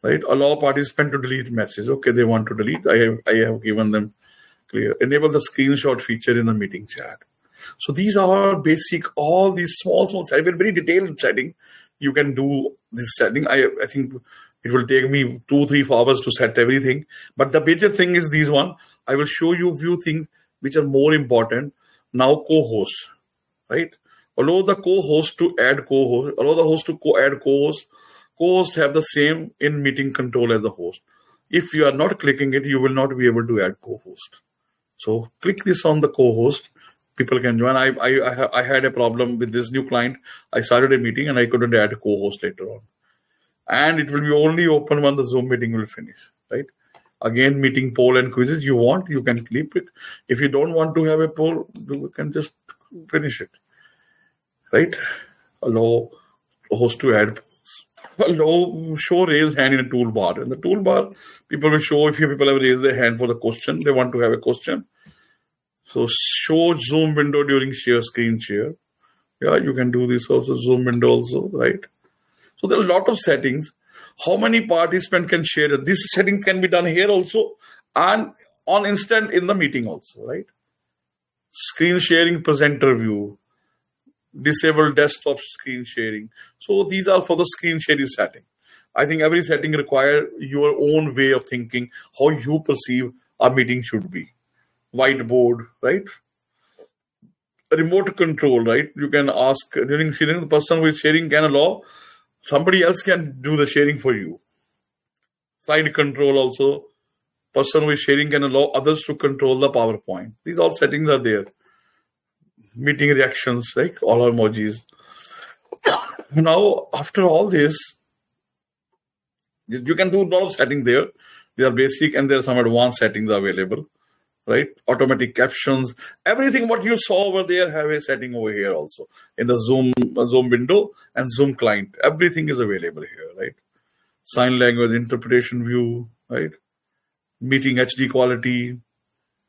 Right? Allow participant to delete messages. Okay, they want to delete. I have given them clear. Enable the screenshot feature in the meeting chat. So these are basic, all these small settings, very detailed setting. You can do this setting. I think it will take me 2-3 hours to set everything. But the major thing is these one. I will show you a few things which are more important. Now co-host, right? Allow the co-host to add co-host. Allow the host to add co-host. Co-hosts have the same in meeting control as the host. If you are not clicking it, you will not be able to add co-host. So click this on the co-host. People can join. I had a problem with this new client. I started a meeting and I couldn't add a co-host later on. And it will be only open when the Zoom meeting will finish, right? Again, meeting poll and quizzes you want, you can clip it. If you don't want to have a poll, you can just finish it, right? Allow host to add polls. Allow show raise hand in a toolbar. In the toolbar, people will show if people have raised their hand for the question, they want to have a question. So show Zoom window during screen share. Yeah, you can do this also, Zoom window also, right? So there are a lot of settings. How many participants can share? This setting can be done here also and on instant in the meeting also, right? Screen sharing, presenter view, disable desktop screen sharing. So these are for the screen sharing setting. I think every setting requires your own way of thinking, how you perceive a meeting should be. Whiteboard, right? Remote control, right? You can ask during sharing, the person who is sharing can allow somebody else can do the sharing for you. Slide control also. Person who is sharing can allow others to control the PowerPoint. These all settings are there. Meeting reactions, like all emojis. Now, after all this, you can do a lot of settings there. They are basic and there are some advanced settings available. Right? Automatic captions, everything what you saw over there have a setting over here also in the Zoom window and Zoom client. Everything is available here, right? Sign language interpretation view, right? Meeting HD quality,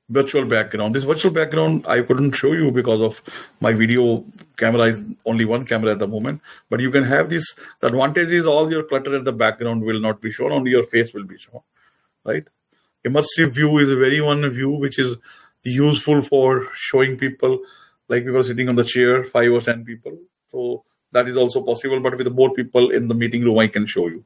virtual background. This virtual background I couldn't show you because of my video camera is only one camera at the moment. But you can have this. The advantage is all your clutter at the background will not be shown, only your face will be shown, right? Immersive view is a very one view which is useful for showing people, like we were sitting on the chair, 5 or 10 people. So that is also possible, but with more people in the meeting room, I can show you.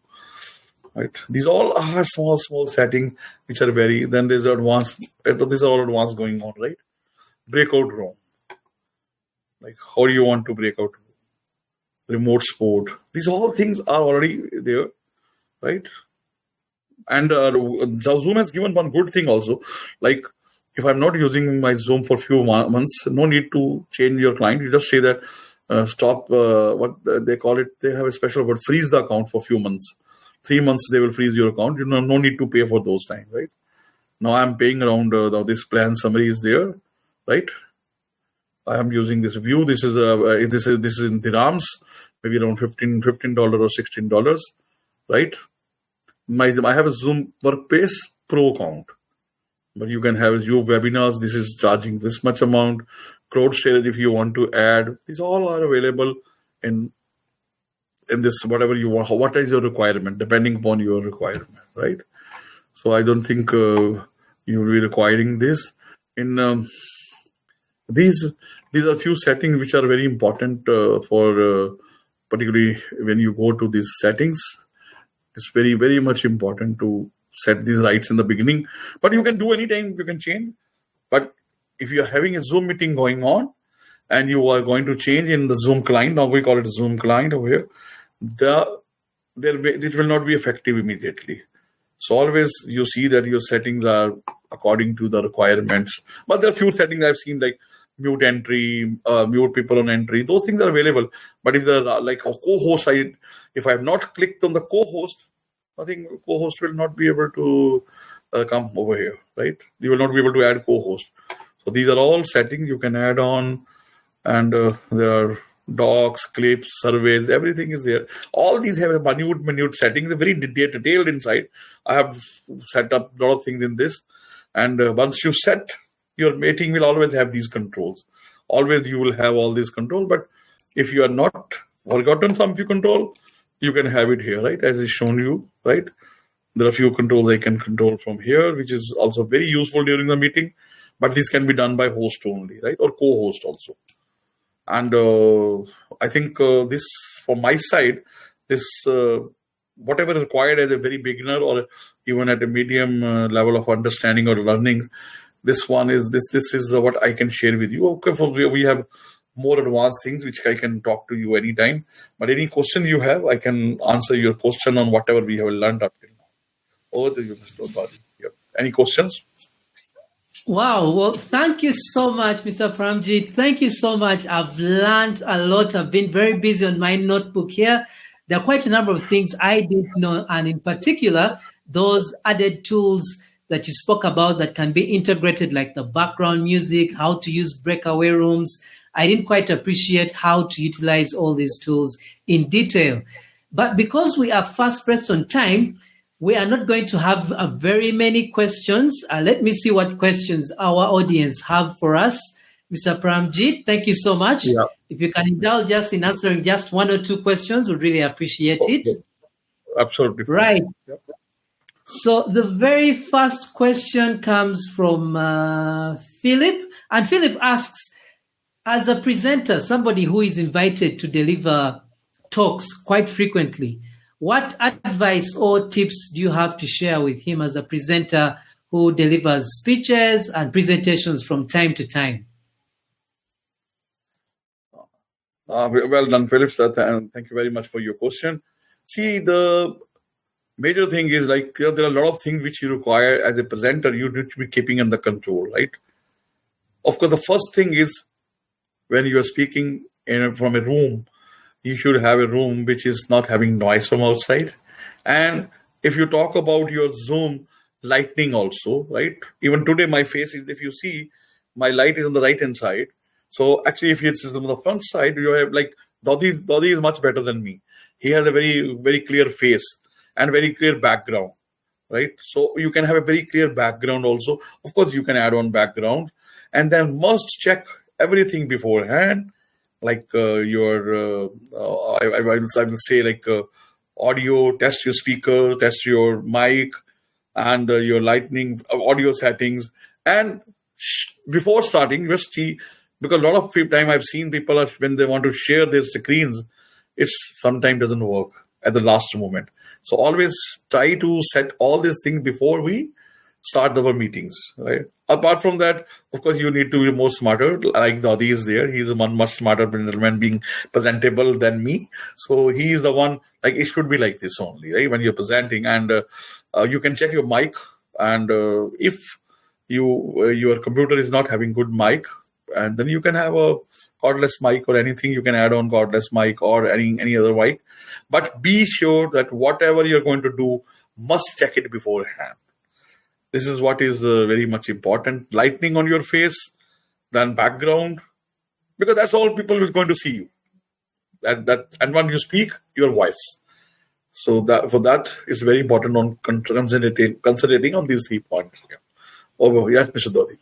Right? These all are small settings which are very. Then there's advanced. These are all advanced going on, right? Breakout room. Like how do you want to break out? Remote sport. These all things are already there, right? And Zoom has given one good thing also. Like if I'm not using my Zoom for few months, no need to change your client. You just say that stop, what they call it, they have a special word, freeze the account for few months. 3 months they will freeze your account. You know, no need to pay for those times, right? Now I'm paying around, this plan summary is there, right? I am using this view. This is in dirhams, maybe around $15 or $16, right? I have a Zoom Workspace Pro account, but you can have your webinars. This is charging this much amount. Crowd storage if you want to add. These all are available in this, whatever you want. What is your requirement, depending upon your requirement, right? So I don't think you will be requiring this. In these are few settings which are very important for particularly when you go to these settings. It's very, very much important to set these rights in the beginning. But you can do anytime, you can change. But if you are having a Zoom meeting going on and you are going to change in the Zoom client, now we call it Zoom client over here, it will not be effective immediately. So always you see that your settings are according to the requirements. But there are few settings I've seen like mute entry, mute people on entry. Those things are available. But if there are like a co-host, if I have not clicked on the co-host, I think co-host will not be able to come over here, right? You will not be able to add co-host. So these are all settings you can add on. And there are docs, clips, surveys, everything is there. All these have a minute settings, they're very detailed inside. I have set up a lot of things in this. And once you set, your meeting will always have these controls. Always you will have all these controls. But if you are not forgotten some few control, you can have it here, right? As is shown you, right? There are few controls I can control from here, which is also very useful during the meeting. But this can be done by host only, right? Or co-host also. And I think this, from my side, this whatever is required as a very beginner or even at a medium level of understanding or learning, this is what I can share with you. Okay, we have more advanced things which I can talk to you anytime. But any question you have, I can answer your question on whatever we have learned up till now. Over to you, Mr. Badi. Yep. Any questions? Wow. Well, thank you so much, Mr. Pramjit. Thank you so much. I've learned a lot. I've been very busy on my notebook here. There are quite a number of things I didn't know, and in particular, those added tools that you spoke about that can be integrated, like the background music, how to use breakaway rooms. I didn't quite appreciate how to utilize all these tools in detail. But because we are fast pressed on time, we are not going to have very many questions. Let me see what questions our audience have for us. Mr. Pramjit, thank you so much. Yeah. If you can indulge us in answering just one or two questions, we'd really appreciate it. Absolutely. Right. Yep. So the very first question comes from Philip. And Philip asks, as a presenter, somebody who is invited to deliver talks quite frequently, what advice or tips do you have to share with him as a presenter who delivers speeches and presentations from time to time? Well done, Philip. And thank you very much for your question. See, the major thing is like there are a lot of things which you require as a presenter. You need to be keeping under control, right? Of course, the first thing is when you are speaking from a room, you should have a room which is not having noise from outside. And if you talk about your Zoom lighting also, right? Even today, my face is, if you see, my light is on the right hand side. So actually, if it's on the front side, you have like Dodi is much better than me. He has a very, very clear face and very clear background, right? So you can have a very clear background also. Of course, you can add on background, and then must check everything beforehand. Like I will say like audio, test your speaker, test your mic, and your lightning audio settings. And before starting, just see, because a lot of time I've seen people when they want to share their screens, it sometimes doesn't work at the last moment. So always try to set all these things before we start our meetings, right? Apart from that, of course, you need to be more smarter. Like Dodi is there. He's a much smarter gentleman, being presentable than me. So he is the one, like it should be like this only, right? When you're presenting, and you can check your mic. And if your computer is not having good mic, and then you can have a cordless mic or anything. You can add on cordless mic or any other mic. But be sure that whatever you're going to do, must check it beforehand. This is what is very much important. Lightning on your face, then background, because that's all people is going to see you. And when you speak, your voice. So that is very important on concentrating on these 3 points. Yeah. Over, yes, Mr. Dodi.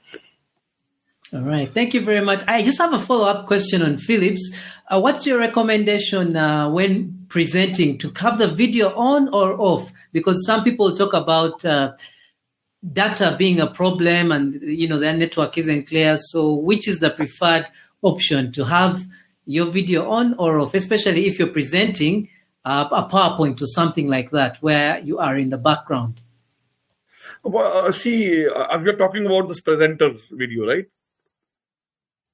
All right. Thank you very much. I just have a follow-up question on Philips. What's your recommendation when presenting, to have the video on or off? Because some people talk about data being a problem and, their network isn't clear. So which is the preferred option, to have your video on or off, especially if you're presenting a PowerPoint or something like that, where you are in the background? Well, see, you're talking about this presenter's video, right?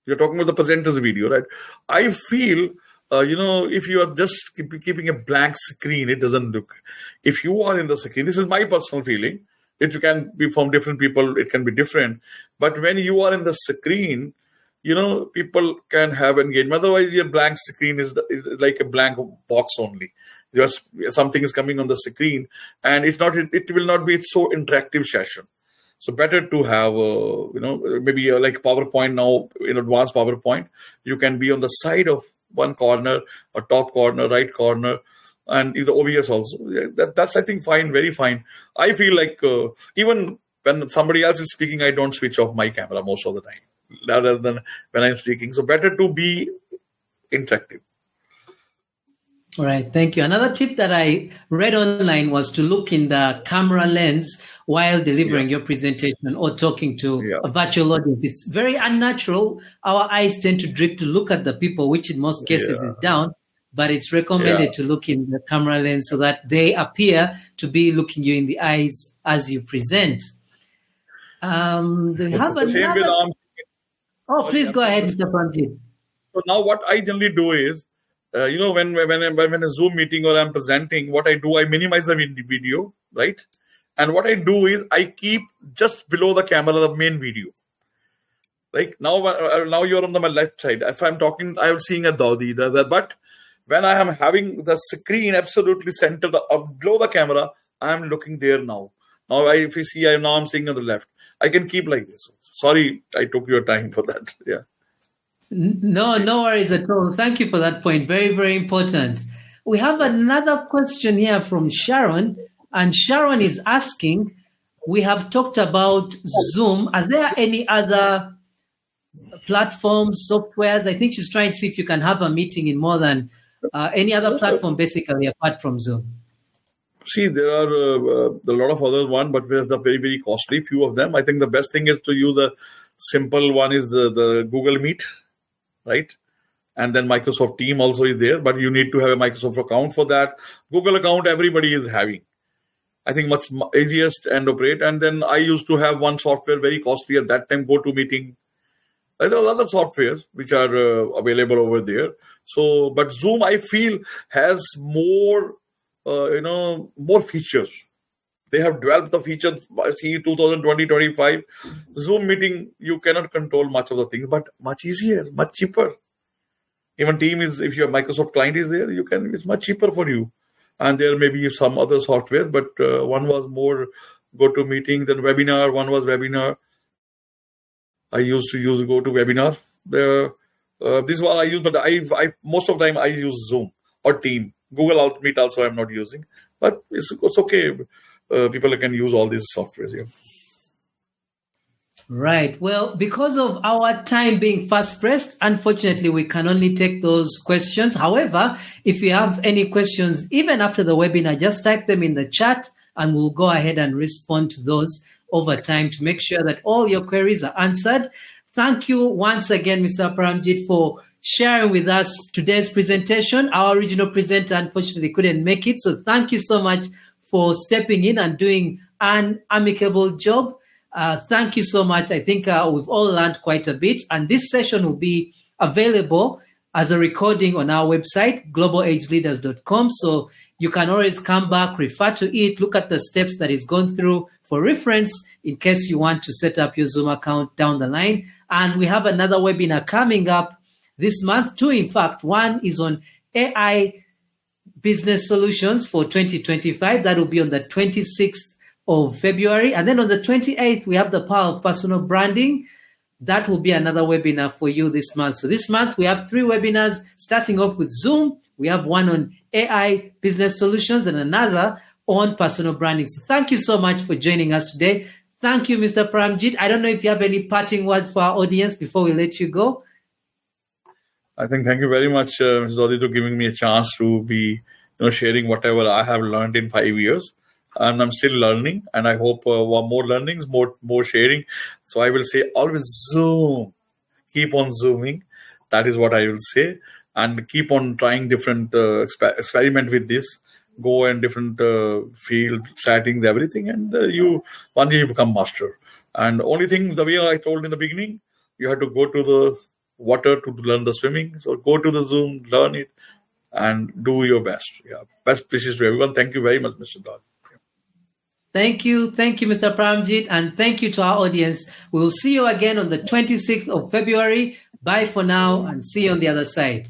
You're talking about the presenter's video, right? I feel, if you are just keeping a blank screen, it doesn't look. If you are in the screen, this is my personal feeling. It can be from different people. It can be different. But when you are in the screen, people can have engagement. Otherwise, your blank screen is like a blank box only. Just something is coming on the screen, and it will not be so interactive session. So better to have, maybe like PowerPoint now, in advanced PowerPoint, you can be on the side of one corner, or top corner, right corner, and the OBS also. That's, I think, fine, very fine. I feel like even when somebody else is speaking, I don't switch off my camera most of the time, rather than when I'm speaking. So better to be interactive. All right, thank you. Another tip that I read online was to look in the camera lens while delivering your presentation or talking to Yeah, a virtual audience. It's very unnatural. Our eyes tend to drift to look at the people, which in most cases is yeah, down, but it's yeah. recommended to look in the camera lens so that they appear to be looking you in the eyes as you present. Do you It's have the same with another? arms. Oh, Sorry, please I'm go saying ahead, this. Mr. Pranjit. So now what I generally do is, when a Zoom meeting or I'm presenting, what I do, I minimize the video, right? And what I do is I keep just below the camera the main video. Like now you're on my left side. If I'm talking, I'm seeing a Daudi. But when I am having the screen absolutely centered below the camera, I'm looking there now. Now, if you see, now I'm seeing on the left. I can keep like this. Sorry, I took your time for that. Yeah. No, no worries at all. Thank you for that point. Very, very important. We have another question here from Sharon, and Sharon is asking, we have talked about Zoom. Are there any other platforms, softwares? I think she's trying to see if you can have a meeting in more than any other platform, basically, apart from Zoom. See, there are a lot of other ones, but they're very, very costly. Few of them. I think the best thing is to use a simple one is the Google Meet, right? And then Microsoft Team also is there, but you need to have a Microsoft account for that. Google account, everybody is having. I think much easiest and operate. And then I used to have one software very costly at that time, GoToMeeting. There are other softwares which are available over there. So, but Zoom, I feel, has more, more features. They have developed the features. See, 2020-25 Zoom meeting, you cannot control much of the things, but much easier, much cheaper. Even Team is, if your Microsoft client is there, it's much cheaper for you. And there may be some other software, but one was more GoToMeeting than Webinar. One was Webinar. I used to use GoToWebinar. This one I use, but I most of the time I use Zoom or Team. Google Meet also I'm not using, but it's okay. People can use all these softwares. Yeah. Right. Well, because of our time being fast pressed, unfortunately, we can only take those questions. However, if you have any questions, even after the webinar, just type them in the chat and we'll go ahead and respond to those over time to make sure that all your queries are answered. Thank you once again, Mr. Paramjit, for sharing with us today's presentation. Our original presenter, unfortunately, couldn't make it. So thank you so much for stepping in and doing an amicable job. Thank you so much. I think we've all learned quite a bit. And this session will be available as a recording on our website, globalageleaders.com. So you can always come back, refer to it, look at the steps that is gone through for reference in case you want to set up your Zoom account down the line. And we have another webinar coming up this month, two, in fact. One is on AI business solutions for 2025. That will be on the 26th of February. And then on the 28th, we have the power of personal branding. That will be another webinar for you this month. So this month, we have 3 webinars, starting off with Zoom. We have one on AI business solutions and another on personal branding. So thank you so much for joining us today. Thank you, Mr. Paramjit. I don't know if you have any parting words for our audience before we let you go. I think thank you very much, Mr. Dodi, for giving me a chance to be sharing whatever I have learned in 5 years. And I'm still learning, and I hope more learnings, more sharing. So I will say always Zoom. Keep on Zooming. That is what I will say. And keep on trying different experiment with this. Go in different field settings, everything, and one day you become master. And only thing, the way I told in the beginning, you have to go to the water to learn the swimming. So go to the Zoom, learn it, and do your best. Yeah, best wishes to everyone. Thank you very much, Mr. Dad. Thank you. Thank you, Mr. Paramjit. And thank you to our audience. We will see you again on the 26th of February. Bye for now and see you on the other side.